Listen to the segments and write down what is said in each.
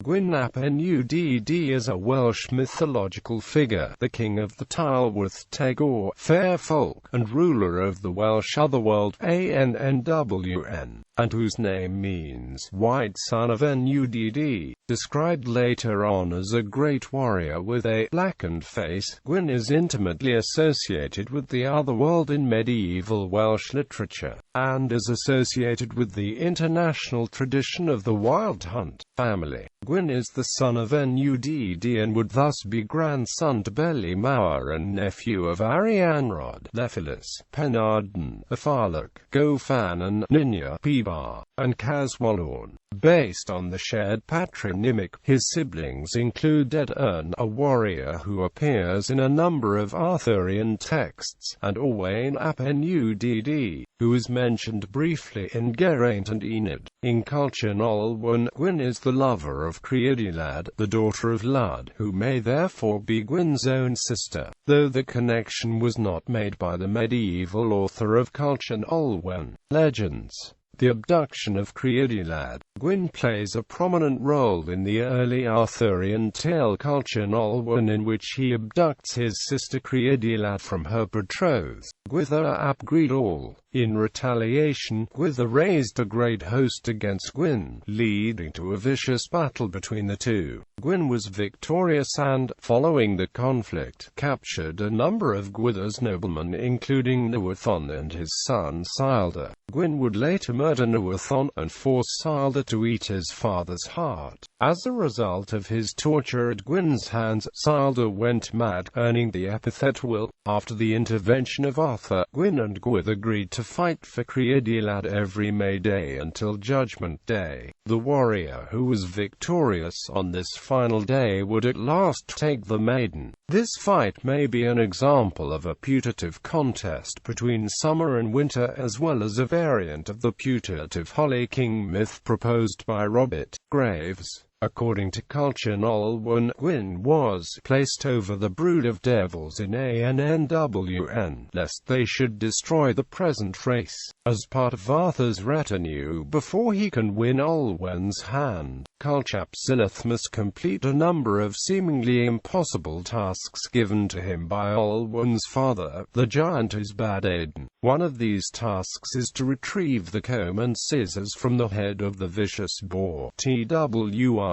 Gwyn ap Nudd is a Welsh mythological figure, the king of the Tylwyth Teg or fair folk, and ruler of the Welsh Otherworld, Annwn, and whose name means white son of Nudd. Described later on as a great warrior with a blackened face, Gwyn is intimately associated with the Otherworld in medieval Welsh literature, and is associated with the international tradition of the Wild Hunt family. Gwyn is the son of Nudd and would thus be grandson to Beli Mawr and nephew of Annwn, Lephilis, Penarden, Afalach, Gofan and Ninya, Pibar, and Caswallon. Based on the shared patronymic, his siblings include Annwn, a warrior who appears in a number of Arthurian texts, and Owain ap Nudd, who is mentioned briefly in Geraint and Enid. In culture Olwen, Gwyn is the lover of Creidylad, the daughter of Nudd, who may therefore be Gwyn's own sister, though the connection was not made by the medieval author of culture Olwen. Legends. The abduction of Creidylad. Gwyn plays a prominent role in the early Arthurian tale culture Olwen, in which he abducts his sister Creidylad from her betrothed, Gwythyr ap Gridall. In retaliation, Gwythyr raised a great host against Gwyn, leading to a vicious battle between the two. Gwyn was victorious and, following the conflict, captured a number of Gwythyr's noblemen including Nuathon and his son Sildur. Gwyn would later murder Nuathon, and force Sildur to eat his father's heart. As a result of his torture at Gwyn's hands, Sildur went mad, earning the epithet Will. After the intervention of Arthur, Gwyn and Gwythyr agreed to fight for Creidylad every May Day until Judgment Day. The warrior who was victorious on this final day would at last take the maiden. This fight may be an example of a putative contest between summer and winter, as well as a variant of the putative Holly King myth proposed by Robert Graves. According to culture Olwen, Gwyn was placed over the brood of devils in Annwn, lest they should destroy the present race, as part of Arthur's retinue before he can win Olwen's hand. Culchapsilith must complete a number of seemingly impossible tasks given to him by Olwen's father, the giant Ysbaddaden. One of these tasks is to retrieve the comb and scissors from the head of the vicious boar, Twrch.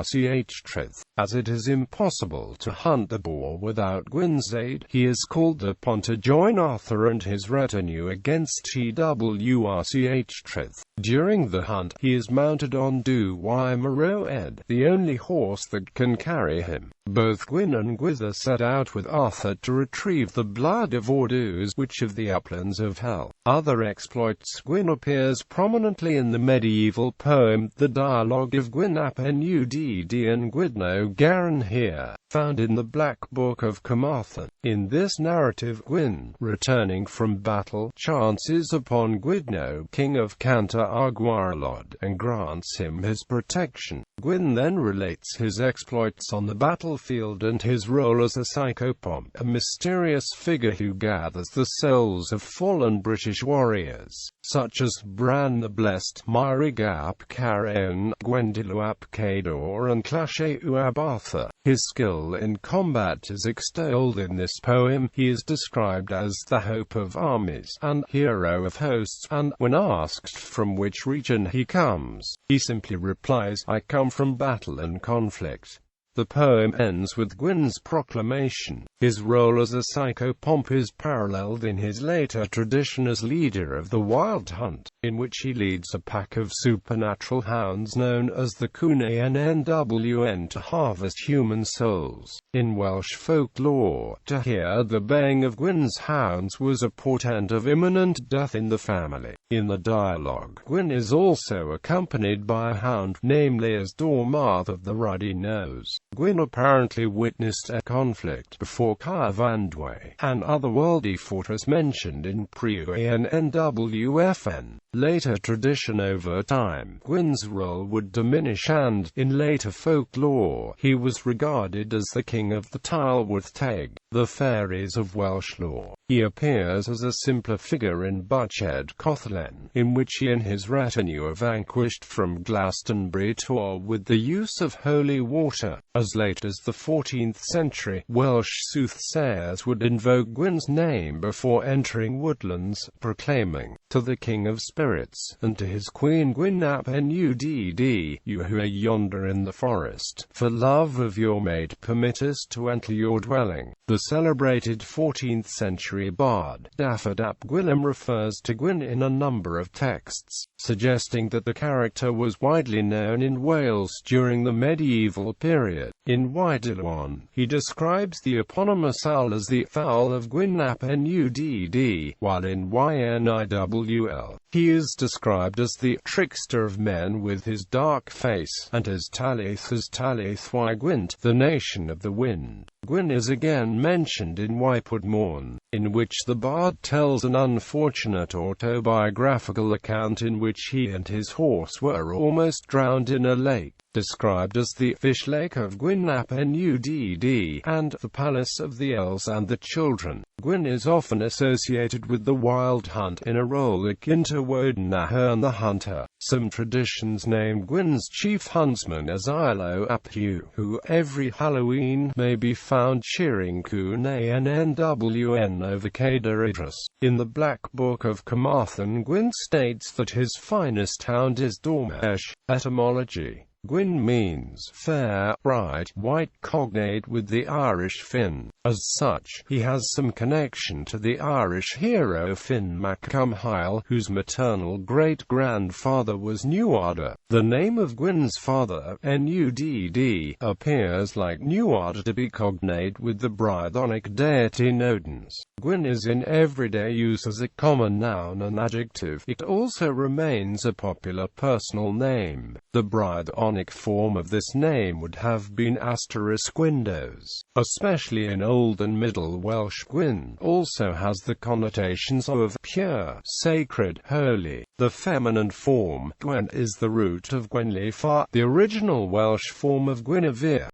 As it is impossible to hunt the boar without Gwyn's aid, he is called upon to join Arthur and his retinue against Twrch. During the hunt, he is mounted on Dwymer, the only horse that can carry him. Both Gwyn and Gwythyr set out with Arthur to retrieve the blood of Ordus, witch of the uplands of hell. Other exploits. Gwyn appears prominently in the medieval poem, The Dialogue of Gwyn ap Nudd and Gwydno Garan here, found in the Black Book of Carmarthen. In this narrative, Gwyn, returning from battle, chances upon Gwydno, king of Canta Argwarlod, and grants him his protection. Gwyn then relates his exploits on the battlefield and his role as a psychopomp, a mysterious figure who gathers the souls of fallen British warriors, such as Bran the Blessed, Myrig ap Carawn, Gwendilu ap Cador and Clashew ap Arthur. His skill in combat is extolled in this poem. He is described as the hope of armies and hero of hosts, and, when asked from which region he comes, he simply replies, "I come from battle and conflict." The poem ends with Gwyn's proclamation. His role as a psychopomp is paralleled in his later tradition as leader of the Wild Hunt, in which he leads a pack of supernatural hounds known as the Annwn to harvest human souls. In Welsh folklore, to hear the baying of Gwyn's hounds was a portent of imminent death in the family. In the dialogue, Gwyn is also accompanied by a hound, namely as Dormarth of the Ruddy Nose. Gwyn apparently witnessed a conflict before Caerfandwe, an otherworldly fortress mentioned in pre-Annwn. Later tradition over time, Gwyn's role would diminish and, in later folklore, he was regarded as the king of the Tylwyth Teg. the fairies of Welsh lore. He appears as a simpler figure in Blackened Cothlen, in which he and his retinue are vanquished from Glastonbury Tor with the use of holy water. As late as the 14th century, Welsh soothsayers would invoke Gwyn's name before entering woodlands, proclaiming, "To the King of Spirits, and to his Queen Gwyn ap Nudd, you who are yonder in the forest, for love of your maid permit us to enter your dwelling." The celebrated 14th century bard Dafydd ap Gwilym refers to Gwyn in a number of texts, suggesting that the character was widely known in Wales during the medieval period. In Wydylon, he describes the eponymous owl as the fowl of Gwyn ap Nudd, while in Ynwl, he is described as the trickster of men with his dark face, and as Tylwyth y Gwynt, the nation of the wind. Gwyn is again mentioned in Wypod Morn, in which the bard tells an unfortunate autobiographical account in which he and his horse were almost drowned in a lake, described as the fish lake of Gwyn ap Nudd, and the palace of the elves and the children. Gwyn is often associated with the wild hunt in a role akin to Woden Ahern the Hunter. Some traditions name Gwyn's chief huntsman as Ilo ap Hugh, who every Halloween may be found cheering Cwn Annwn over Cadair Idris. In the Black Book of Carmarthen, Gwyn states that his finest hound is Dormesh. Etymology: Gwyn means fair, bright, white, cognate with the Irish Finn. As such, he has some connection to the Irish hero Finn mac Cumhail, whose maternal great-grandfather was Nudd. The name of Gwyn's father, Nudd, appears like Nudd to be cognate with the Brythonic deity Nodens. Gwyn is in everyday use as a common noun and adjective. It also remains a popular personal name. The Brythonic form of this name would have been *Windows, especially in Old and Middle Welsh. Gwyn also has the connotations of pure, sacred, holy. The feminine form, Gwen, is the root of Gwenllyfar, the original Welsh form of Guinevere.